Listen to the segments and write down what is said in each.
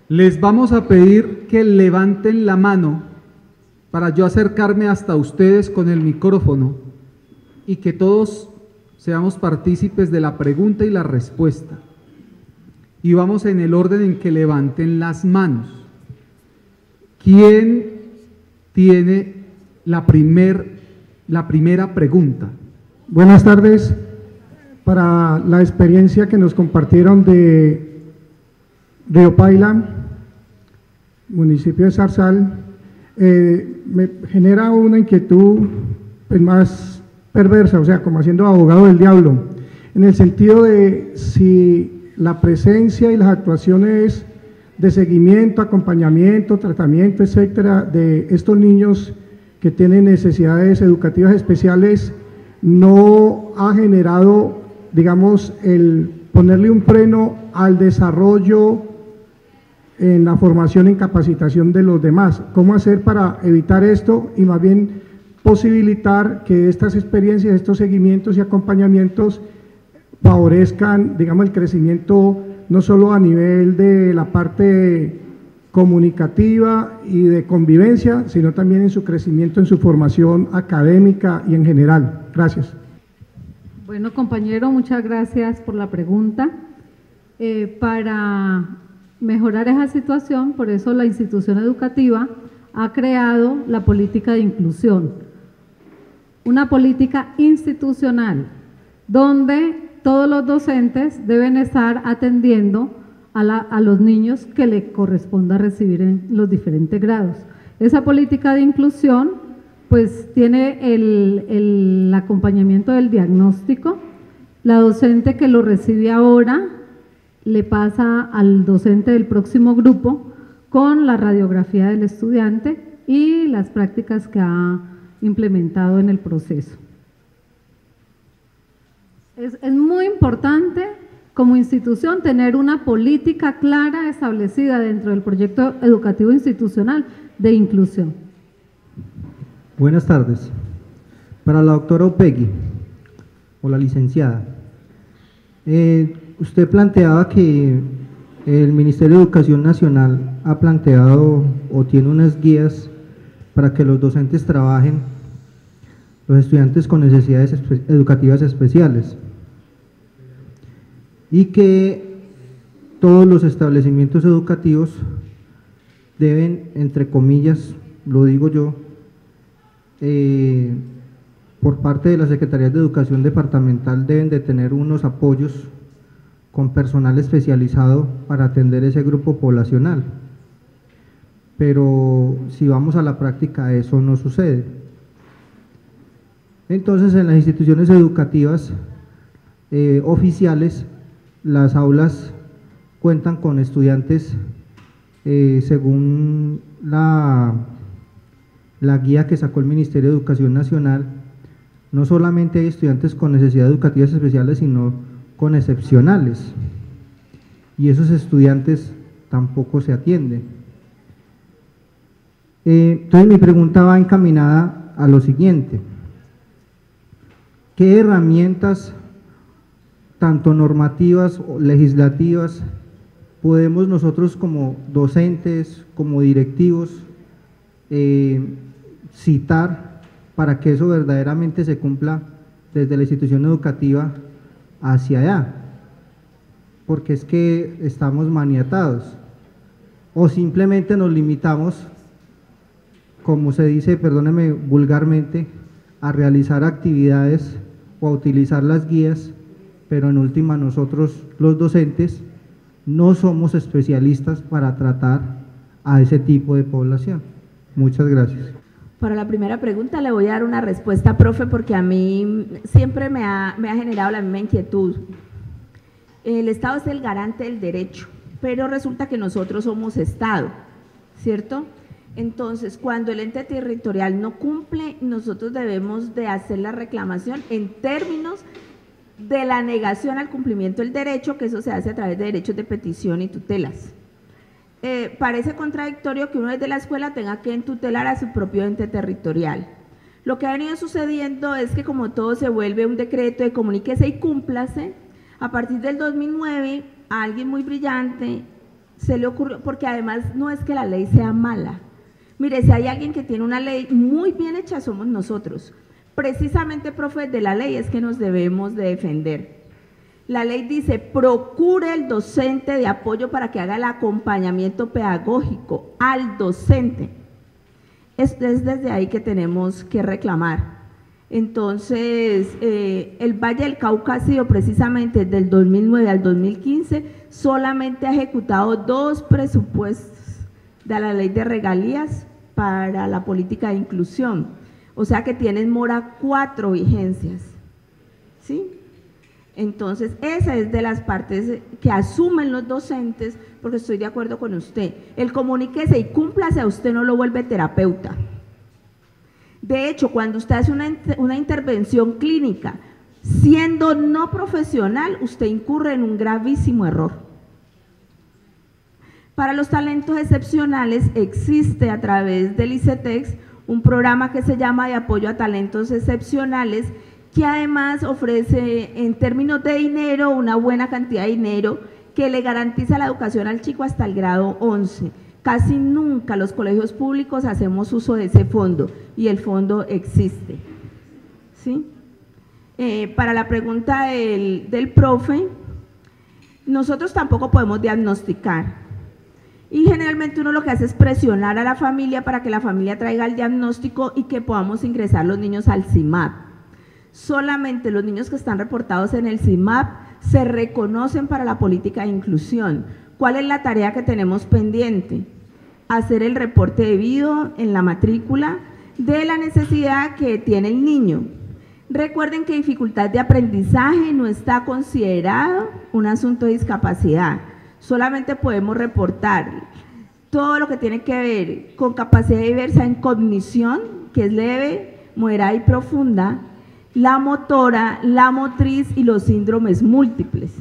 Les vamos a pedir que levanten la mano para yo acercarme hasta ustedes con el micrófono y que todos seamos partícipes de la pregunta y la respuesta. Y vamos en el orden en que levanten las manos. ¿Quién tiene la primera pregunta? Buenas tardes. Para la experiencia que nos compartieron de Río Paila, municipio de Zarzal, me genera una inquietud pues, más perversa, o sea, como haciendo abogado del diablo, en el sentido de si la presencia y las actuaciones de seguimiento, acompañamiento, tratamiento, etcétera, de estos niños que tienen necesidades educativas especiales no ha generado, digamos, el ponerle un freno al desarrollo en la formación y capacitación de los demás. ¿Cómo hacer para evitar esto y más bien posibilitar que estas experiencias, estos seguimientos y acompañamientos favorezcan, digamos, el crecimiento no solo a nivel de la parte comunicativa y de convivencia, sino también en su crecimiento, en su formación académica y en general? Gracias. Bueno, compañero, muchas gracias por la pregunta. Para mejorar esa situación, por eso la institución educativa ha creado la política de inclusión, una política institucional donde todos los docentes deben estar atendiendo a los niños que le corresponda recibir en los diferentes grados. Esa política de inclusión pues tiene el acompañamiento del diagnóstico. La docente que lo recibe ahora le pasa al docente del próximo grupo con la radiografía del estudiante y las prácticas que ha implementado en el proceso. Es muy importante como institución tener una política clara establecida dentro del proyecto educativo institucional de inclusión. Buenas tardes. Para la doctora Upegui, o la licenciada, usted planteaba que el Ministerio de Educación Nacional ha planteado o tiene unas guías para que los docentes trabajen los estudiantes con necesidades educativas especiales y que todos los establecimientos educativos deben, entre comillas, lo digo yo, por parte de la Secretaría de Educación Departamental deben de tener unos apoyos con personal especializado para atender ese grupo poblacional. Pero si vamos a la práctica eso no sucede. Entonces en las instituciones educativas oficiales las aulas cuentan con estudiantes según la guía que sacó el Ministerio de Educación Nacional. No solamente hay estudiantes con necesidades educativas especiales, sino con excepcionales, y esos estudiantes tampoco se atienden. Entonces mi pregunta va encaminada a lo siguiente: ¿qué herramientas, tanto normativas o legislativas, podemos nosotros como docentes, como directivos, citar para que eso verdaderamente se cumpla desde la institución educativa hacia allá? Porque es que estamos maniatados, o simplemente nos limitamos, como se dice, perdóneme vulgarmente, a realizar actividades o a utilizar las guías, pero en última nosotros los docentes no somos especialistas para tratar a ese tipo de población. Muchas gracias. Para la primera pregunta le voy a dar una respuesta, profe, porque a mí siempre me ha generado la misma inquietud. El Estado es el garante del derecho, pero resulta que nosotros somos Estado, ¿cierto? Entonces, cuando el ente territorial no cumple, nosotros debemos de hacer la reclamación en términos de la negación al cumplimiento del derecho, que eso se hace a través de derechos de petición y tutelas. Parece contradictorio que uno desde la escuela tenga que tutelar a su propio ente territorial. Lo que ha venido sucediendo es que como todo se vuelve un decreto de comuníquese y cúmplase, a partir del 2009 alguien muy brillante se le ocurrió, porque además no es que la ley sea mala. Mire, si hay alguien que tiene una ley muy bien hecha, somos nosotros. Precisamente, profe, de la ley es que nos debemos de defender. La ley dice, procure el docente de apoyo para que haga el acompañamiento pedagógico al docente. Es desde ahí que tenemos que reclamar. Entonces, el Valle del Cauca ha sido precisamente del 2009 al 2015, solamente ha ejecutado 2 presupuestos de la ley de regalías para la política de inclusión. O sea que tienen mora 4 vigencias, ¿sí? Entonces, esa es de las partes que asumen los docentes, porque estoy de acuerdo con usted. El comuníquese y cúmplase, a usted no lo vuelve terapeuta. De hecho, cuando usted hace una intervención clínica, siendo no profesional, usted incurre en un gravísimo error. Para los talentos excepcionales existe a través del ICETEX un programa que se llama de apoyo a talentos excepcionales, que además ofrece en términos de dinero una buena cantidad de dinero que le garantiza la educación al chico hasta el grado 11. Casi nunca los colegios públicos hacemos uso de ese fondo y el fondo existe, ¿sí? Para la pregunta del profe, nosotros tampoco podemos diagnosticar. Y generalmente uno lo que hace es presionar a la familia para que la familia traiga el diagnóstico y que podamos ingresar los niños al CIMAP. Solamente los niños que están reportados en el CIMAP se reconocen para la política de inclusión. ¿Cuál es la tarea que tenemos pendiente? Hacer el reporte debido en la matrícula de la necesidad que tiene el niño. Recuerden que dificultad de aprendizaje no está considerado un asunto de discapacidad. Solamente podemos reportar todo lo que tiene que ver con capacidad diversa en cognición, que es leve, moderada y profunda, la motora, la motriz y los síndromes múltiples.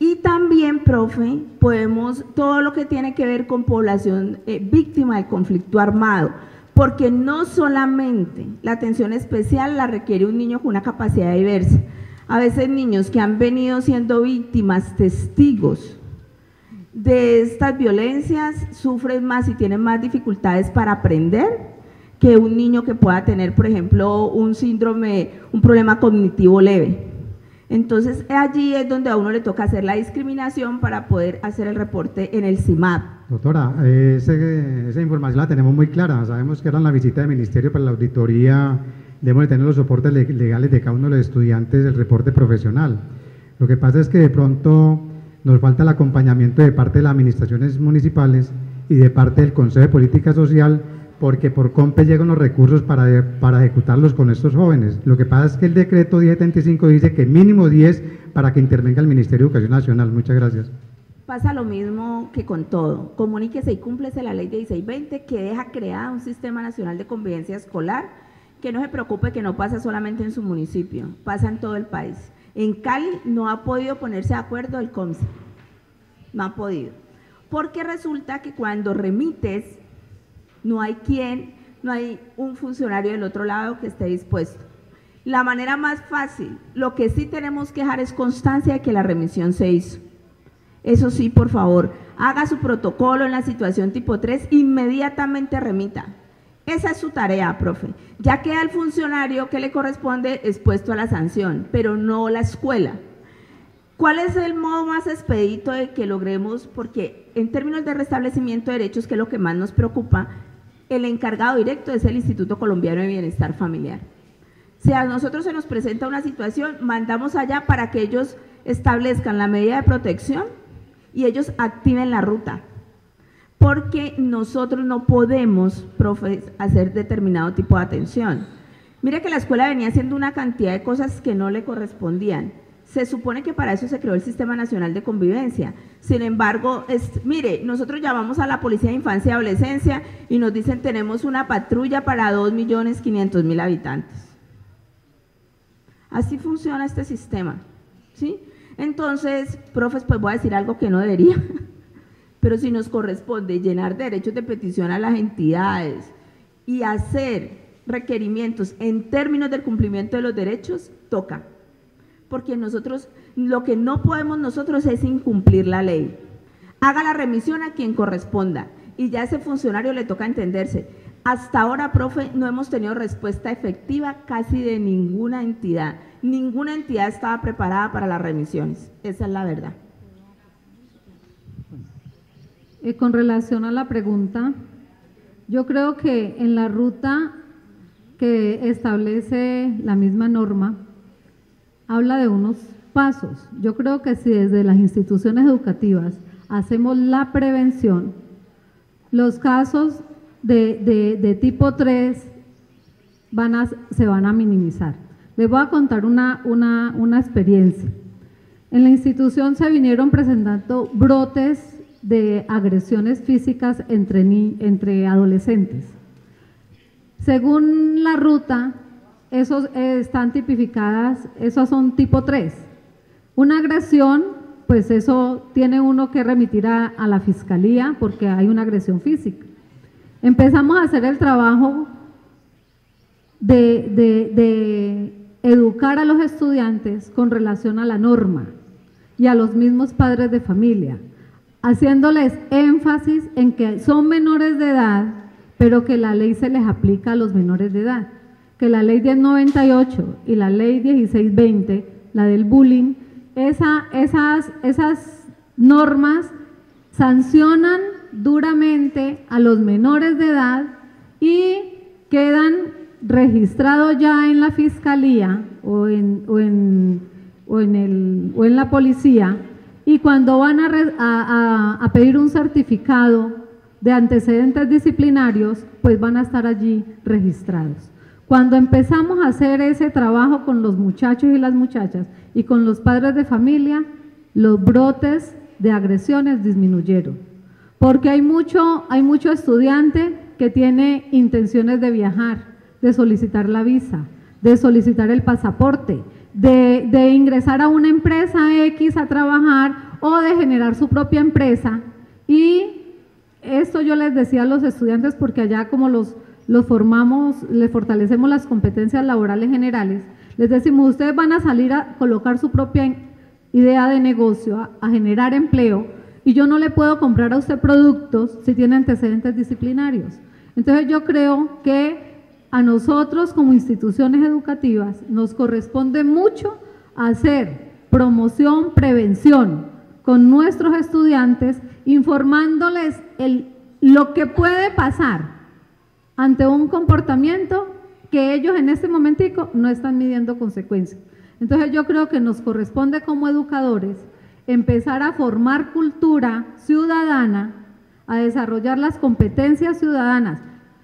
Y también, profe, podemos todo lo que tiene que ver con población víctima del conflicto armado, porque no solamente la atención especial la requiere un niño con una capacidad diversa. A veces niños que han venido siendo víctimas, testigos de estas violencias, sufren más y tienen más dificultades para aprender que un niño que pueda tener, por ejemplo, un síndrome, un problema cognitivo leve. Entonces, allí es donde a uno le toca hacer la discriminación para poder hacer el reporte en el CIMAP. Doctora, esa información la tenemos muy clara. Sabemos que era la visita del Ministerio para la auditoría, debemos de tener los soportes legales de cada uno de los estudiantes del reporte profesional. Lo que pasa es que de pronto nos falta el acompañamiento de parte de las administraciones municipales y de parte del Consejo de Política Social, porque por COMPE llegan los recursos para ejecutarlos con estos jóvenes. Lo que pasa es que el decreto 1075 dice que mínimo 10 para que intervenga el Ministerio de Educación Nacional. Muchas gracias. Pasa lo mismo que con todo. Comuníquese y cúmplese la ley de 1620 que deja creado un sistema nacional de convivencia escolar, que no se preocupe que no pasa solamente en su municipio, pasa en todo el país. En Cali no ha podido ponerse de acuerdo el COMSE, no ha podido, porque resulta que cuando remites no hay un funcionario del otro lado que esté dispuesto. La manera más fácil, lo que sí tenemos que dejar es constancia de que la remisión se hizo. Eso sí, por favor, haga su protocolo en la situación tipo 3, inmediatamente remita. Esa es su tarea, profe. Ya queda el funcionario que le corresponde expuesto a la sanción, pero no la escuela. ¿Cuál es el modo más expedito de que logremos? Porque en términos de restablecimiento de derechos, que es lo que más nos preocupa, el encargado directo es el Instituto Colombiano de Bienestar Familiar. Si a nosotros se nos presenta una situación, mandamos allá para que ellos establezcan la medida de protección y ellos activen la ruta, porque nosotros no podemos, profe, hacer determinado tipo de atención. Mire que la escuela venía haciendo una cantidad de cosas que no le correspondían. Se supone que para eso se creó el Sistema Nacional de Convivencia. Sin embargo, mire, nosotros llamamos a la Policía de Infancia y Adolescencia y nos dicen tenemos una patrulla para 2.500.000 habitantes. Así funciona este sistema, ¿sí? Entonces, profes, pues voy a decir algo que no debería, pero si nos corresponde llenar de derechos de petición a las entidades y hacer requerimientos en términos del cumplimiento de los derechos, toca. Porque nosotros, lo que no podemos nosotros es incumplir la ley. haga la remisión a quien corresponda y ya a ese funcionario le toca entenderse. Hasta ahora, profe, no hemos tenido respuesta efectiva casi de ninguna entidad. Ninguna entidad estaba preparada para las remisiones. Esa es la verdad. Con relación a la pregunta, yo creo que en la ruta que establece la misma norma, habla de unos pasos. Yo creo que si desde las instituciones educativas hacemos la prevención, los casos de tipo 3 se van a minimizar. Les voy a contar una experiencia. En la institución se vinieron presentando brotes de agresiones físicas entre adolescentes. Según la ruta, esos están tipificadas, esos son tipo 3. Una agresión, pues eso tiene uno que remitir a la fiscalía porque hay una agresión física. Empezamos a hacer el trabajo de educar a los estudiantes con relación a la norma y a los mismos padres de familia, haciéndoles énfasis en que son menores de edad, pero que la ley se les aplica a los menores de edad, que la ley 1098 y la ley 1620, la del bullying, esas normas sancionan duramente a los menores de edad y quedan registrados ya en la fiscalía o en la policía, y cuando van a pedir un certificado de antecedentes disciplinarios, pues van a estar allí registrados. Cuando empezamos a hacer ese trabajo con los muchachos y las muchachas y con los padres de familia, los brotes de agresiones disminuyeron, porque hay mucho estudiante que tiene intenciones de viajar, de solicitar la visa, de solicitar el pasaporte, de ingresar a una empresa X a trabajar o de generar su propia empresa. Y esto yo les decía a los estudiantes, porque allá como los formamos, les fortalecemos las competencias laborales generales, les decimos, ustedes van a salir a colocar su propia idea de negocio, a generar empleo, y yo no le puedo comprar a usted productos si tiene antecedentes disciplinarios. Entonces yo creo que a nosotros como instituciones educativas nos corresponde mucho hacer promoción, prevención con nuestros estudiantes, informándoles lo que puede pasar ante un comportamiento que ellos en este momentico no están midiendo consecuencias. Entonces yo creo que nos corresponde como educadores empezar a formar cultura ciudadana, a desarrollar las competencias ciudadanas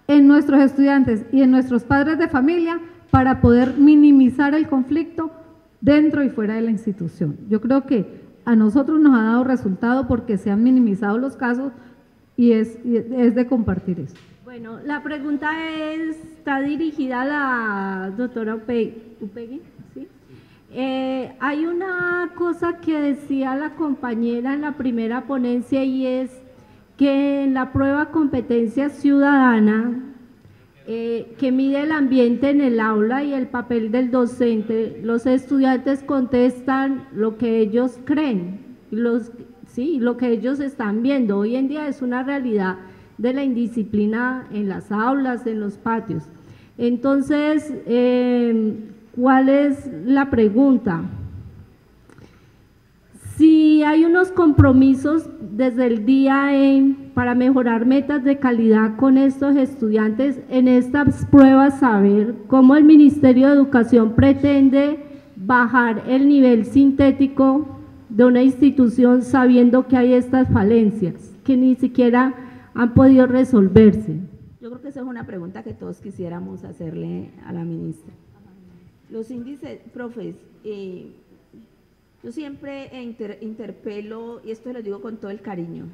en nuestros estudiantes y en nuestros padres de familia para poder minimizar el conflicto dentro y fuera de la institución. Yo creo que a nosotros nos ha dado resultado porque se han minimizado los casos y es de compartir eso. Bueno, la pregunta está dirigida a la doctora Upegui, ¿sí? Hay una cosa que decía la compañera en la primera ponencia, y es que en la prueba competencia ciudadana, que mide el ambiente en el aula y el papel del docente, los estudiantes contestan lo que ellos creen, lo que ellos están viendo. Hoy en día es una realidad de la indisciplina en las aulas, en los patios. Entonces, ¿cuál es la pregunta? Si hay unos compromisos desde el día para mejorar metas de calidad con estos estudiantes en estas pruebas, saber cómo el Ministerio de Educación pretende bajar el nivel sintético de una institución sabiendo que hay estas falencias que ni siquiera han podido resolverse. Yo creo que esa es una pregunta que todos quisiéramos hacerle a la ministra. Los índices, profes, yo siempre interpelo, y esto lo digo con todo el cariño,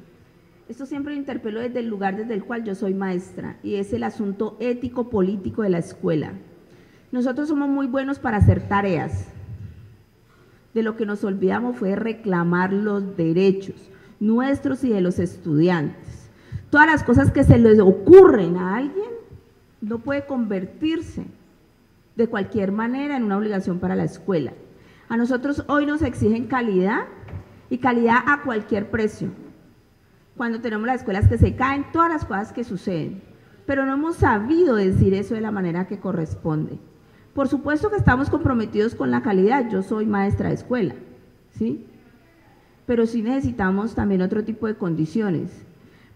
esto siempre lo interpelo desde el lugar desde el cual yo soy maestra, y es el asunto ético-político de la escuela. Nosotros somos muy buenos para hacer tareas. De lo que nos olvidamos fue reclamar los derechos nuestros y de los estudiantes. Todas las cosas que se les ocurren a alguien no puede convertirse de cualquier manera en una obligación para la escuela. A nosotros hoy nos exigen calidad, y calidad a cualquier precio. cuando tenemos las escuelas que se caen, todas las cosas que suceden, pero no hemos sabido decir eso de la manera que corresponde. Por supuesto que estamos comprometidos con la calidad, yo soy maestra de escuela, ¿sí? Pero sí necesitamos también otro tipo de condiciones.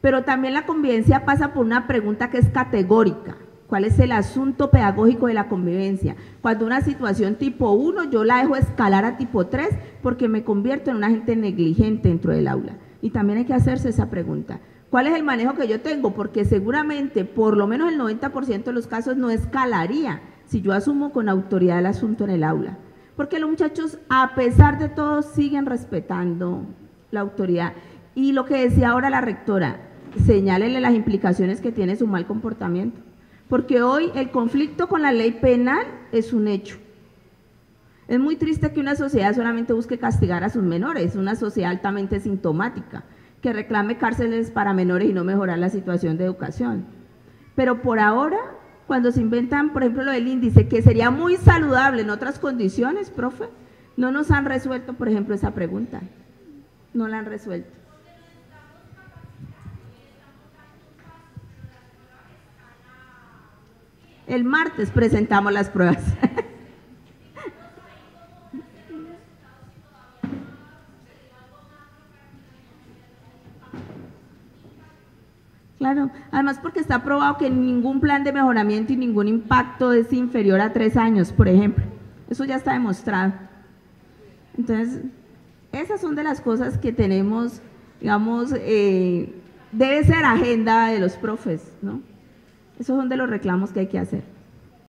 Pero también la convivencia pasa por una pregunta que es categórica. ¿Cuál es el asunto pedagógico de la convivencia? Cuando una situación tipo 1 yo la dejo escalar a tipo 3 porque me convierto en un agente negligente dentro del aula. Y también hay que hacerse esa pregunta. ¿Cuál es el manejo que yo tengo? Porque seguramente, por lo menos el 90% de los casos no escalaría si yo asumo con autoridad el asunto en el aula. Porque los muchachos, a pesar de todo, siguen respetando la autoridad. Y lo que decía ahora la rectora, señálele las implicaciones que tiene su mal comportamiento. Porque hoy el conflicto con la ley penal es un hecho. Es muy triste que una sociedad solamente busque castigar a sus menores, una sociedad altamente sintomática, que reclame cárceles para menores y no mejorar la situación de educación. Pero por ahora, cuando se inventan, por ejemplo, lo del índice, que sería muy saludable en otras condiciones, profe, no nos han resuelto, por ejemplo, esa pregunta. No la han resuelto. El martes presentamos las pruebas. Claro, además porque está probado que ningún plan de mejoramiento y ningún impacto es inferior a 3 años, por ejemplo. Eso ya está demostrado. Entonces, esas son de las cosas que tenemos, digamos, debe ser agenda de los profes, ¿no? Esos son de los reclamos que hay que hacer.